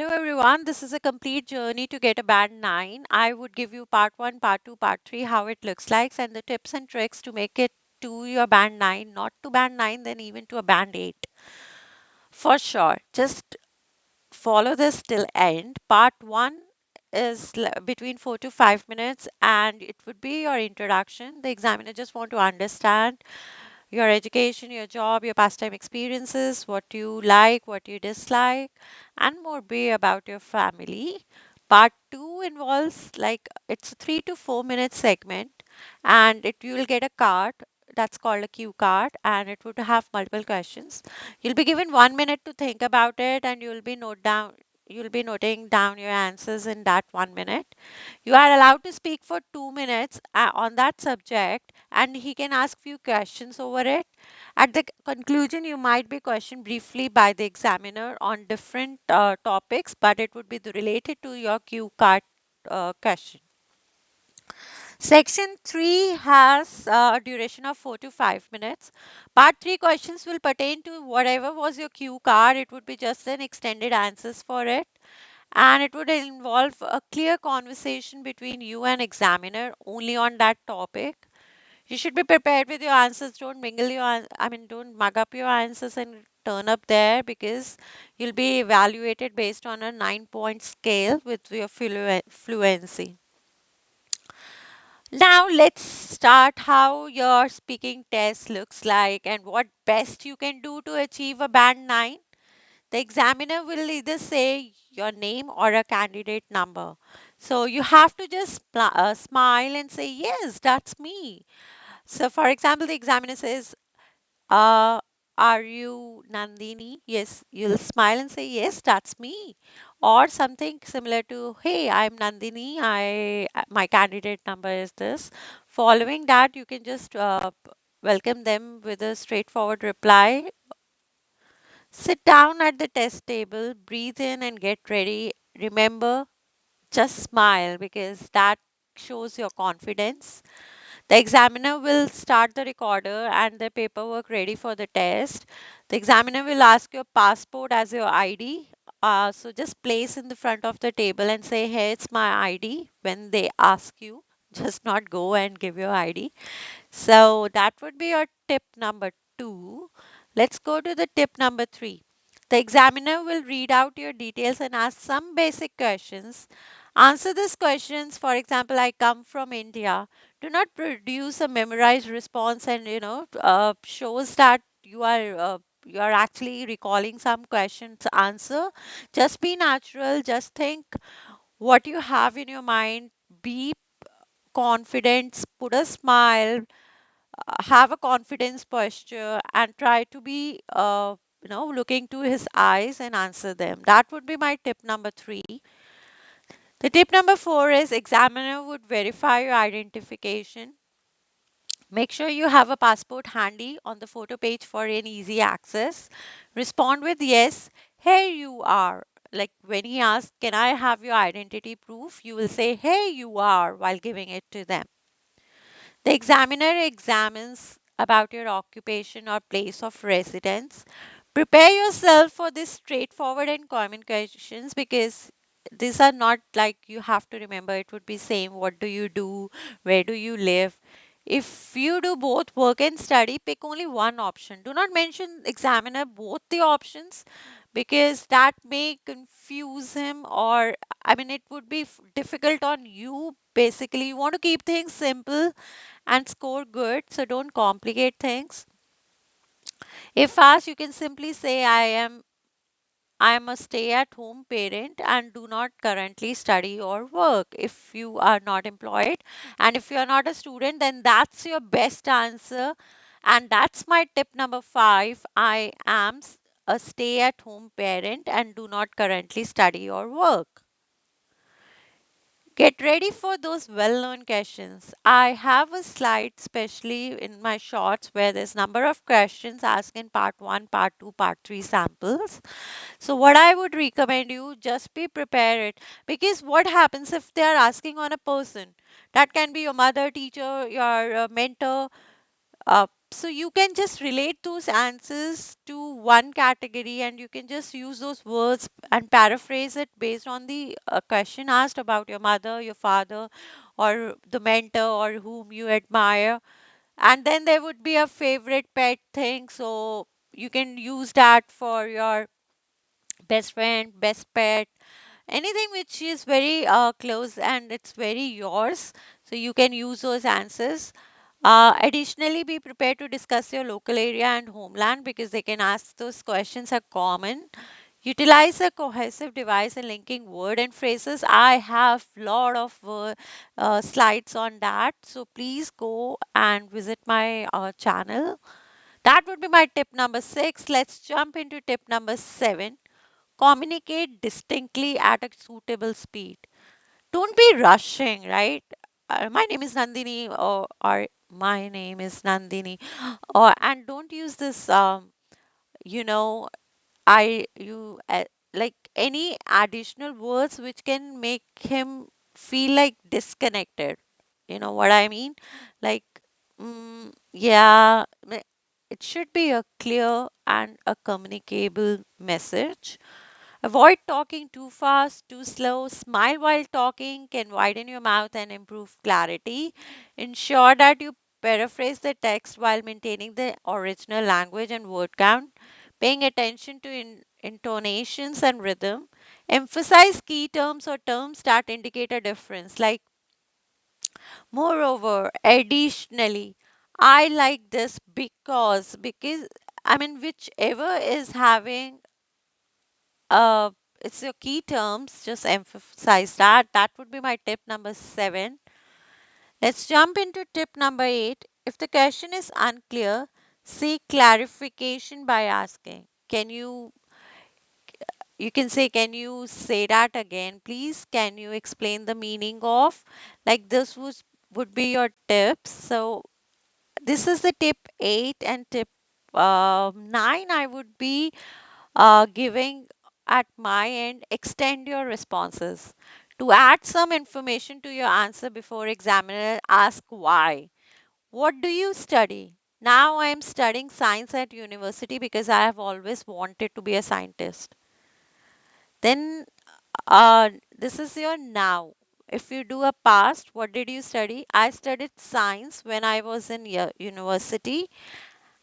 Hello everyone, this is a complete journey to get a band 9. I would give you part 1, part 2, part 3, how it looks like, and the tips and tricks to make it to your band 9, not to band 9, then even to a band 8. For sure, just follow this till end. Part 1 is between 4 to 5 minutes and it would be your introduction. The examiner just want to understand your education, your job, your pastime experiences, what you like, what you dislike, and more be about your family. Part two involves like it's a 3 to 4 minute segment, and it you will get a card that's called a cue card, and it would have multiple questions. You'll be given 1 minute to think about it, and you'll be noting down your answers in that 1 minute. You are allowed to speak for 2 minutes on that subject, and he can ask few questions over it. At the conclusion, you might be questioned briefly by the examiner on different topics, but it would be related to your Q card question. Section 3 has a duration of 4 to 5 minutes. Part 3 questions will pertain to whatever was your Q card. It would be just an extended answers for it, and it would involve a clear conversation between you and examiner only on that topic. You should be prepared with your answers. Don't mingle don't mug up your answers and turn up there, because you'll be evaluated based on a 9 point scale with your fluency. Now let's start how your speaking test looks like and what best you can do to achieve a band 9. The examiner will either say your name or a candidate number. So you have to just smile and say, yes, that's me. So, for example, the examiner says, uh, are you Nandini? Yes, you'll smile and say, yes, that's me. Or something similar to, hey, I'm Nandini. My candidate number is this. Following that, you can just welcome them with a straightforward reply. Sit down at the test table, breathe in and get ready. Remember, just smile, because that shows your confidence. The examiner will start the recorder and the paperwork ready for the test. The examiner will ask your passport as your ID. So just place in the front of the table and say, hey, it's my ID when they ask you. Just not go and give your ID. So that would be your tip number 2. Let's go to the tip number 3. The examiner will read out your details and ask some basic questions. Answer these questions. For example, I come from India. Do not produce a memorized response, and shows that you are actually recalling some questions answer. Just be natural. Just think what you have in your mind. Be confident. Put a smile, have a confidence posture, and try to be looking to his eyes and answer them. That would be my tip number 3. The tip number 4 is examiner would verify your identification. Make sure you have a passport handy on the photo page for an easy access. Respond with yes, here you are. Like when he asks, can I have your identity proof, you will say, here you are, while giving it to them. The examiner examines about your occupation or place of residence. Prepare yourself for this straightforward and common questions, because these are not like you have to remember. It would be same. What do you do? Where do you live? If you do both work and study, pick only one option. Do not mention examiner both the options, because that may confuse him, or it would be difficult on you. Basically, you want to keep things simple and score good, so don't complicate things. If asked, you can simply say, I am a stay at home parent and do not currently study or work, if you are not employed. And if you are not a student, then that's your best answer. And that's my tip number 5. I am a stay at home parent and do not currently study or work. Get ready for those well-known questions. I have a slide, especially in my shorts, where there's number of questions asked in part 1, part 2, part 3 samples. So what I would recommend you, just be prepared, because what happens if they are asking on a person? That can be your mother, teacher, your mentor, So you can just relate those answers to one category, and you can just use those words and paraphrase it based on the question asked about your mother, your father, or the mentor or whom you admire. And then there would be a favorite pet thing. So you can use that for your best friend, best pet, anything which is very close and it's very yours. So you can use those answers. Additionally, be prepared to discuss your local area and homeland because they can ask those questions are common. Utilize a cohesive device in linking word and phrases. I have lot of slides on that, so please go and visit my channel. That would be my tip number 6. Let's jump into tip number 7. Communicate distinctly at a suitable speed. Don't be rushing, right? My name is Nandini, or my name is Nandini, or and don't use this, you know, you like any additional words which can make him feel like disconnected. You know what I mean? Like, yeah, it should be a clear and a communicable message. Avoid talking too fast, too slow. Smile while talking can widen your mouth and improve clarity. Ensure that you paraphrase the text while maintaining the original language and word count. Paying attention to intonations and rhythm. Emphasize key terms or terms that indicate a difference, like moreover, additionally. I like this because I mean whichever is having uh, it's your key terms. Just emphasize that. That would be my tip number 7. Let's jump into tip number 8. If the question is unclear, seek clarification by asking. You can say, can you say that again, please? Can you explain the meaning of? Like this would be your tips. So this is the tip 8, and tip 9 I would be giving at my end. Extend your responses. To add some information to your answer before examiner, ask why. What do you study? Now I am studying science at university because I have always wanted to be a scientist. Then this is your now. If you do a past, what did you study? I studied science when I was in university,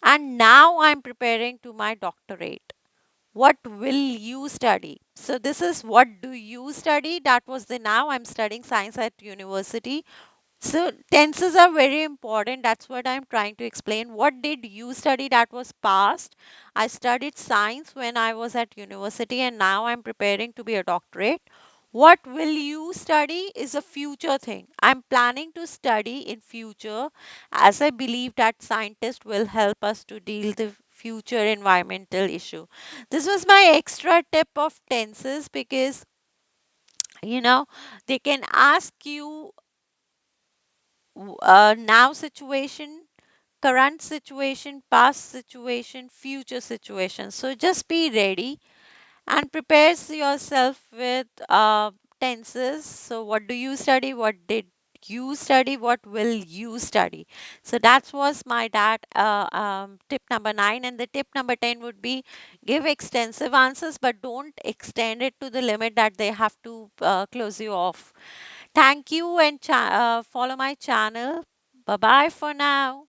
and now I'm preparing to my doctorate. What will you study? So this is what do you study? That was the now. I'm studying science at university. So tenses are very important. That's what I'm trying to explain. What did you study? That was past. I studied science when I was at university, and now I'm preparing to be a doctorate. What will you study is a future thing. I'm planning to study in future, as I believe that scientists will help us to deal the future environmental issue. This was my extra tip of tenses because you know they can ask you now situation, current situation, past situation, future situation. So just be ready and prepares yourself with tenses. So what do you study? What did you study? What will you study? So that was my that tip number 9, and the tip number 10 would be give extensive answers, but don't extend it to the limit that they have to close you off. Thank you, and follow my channel. Bye bye for now.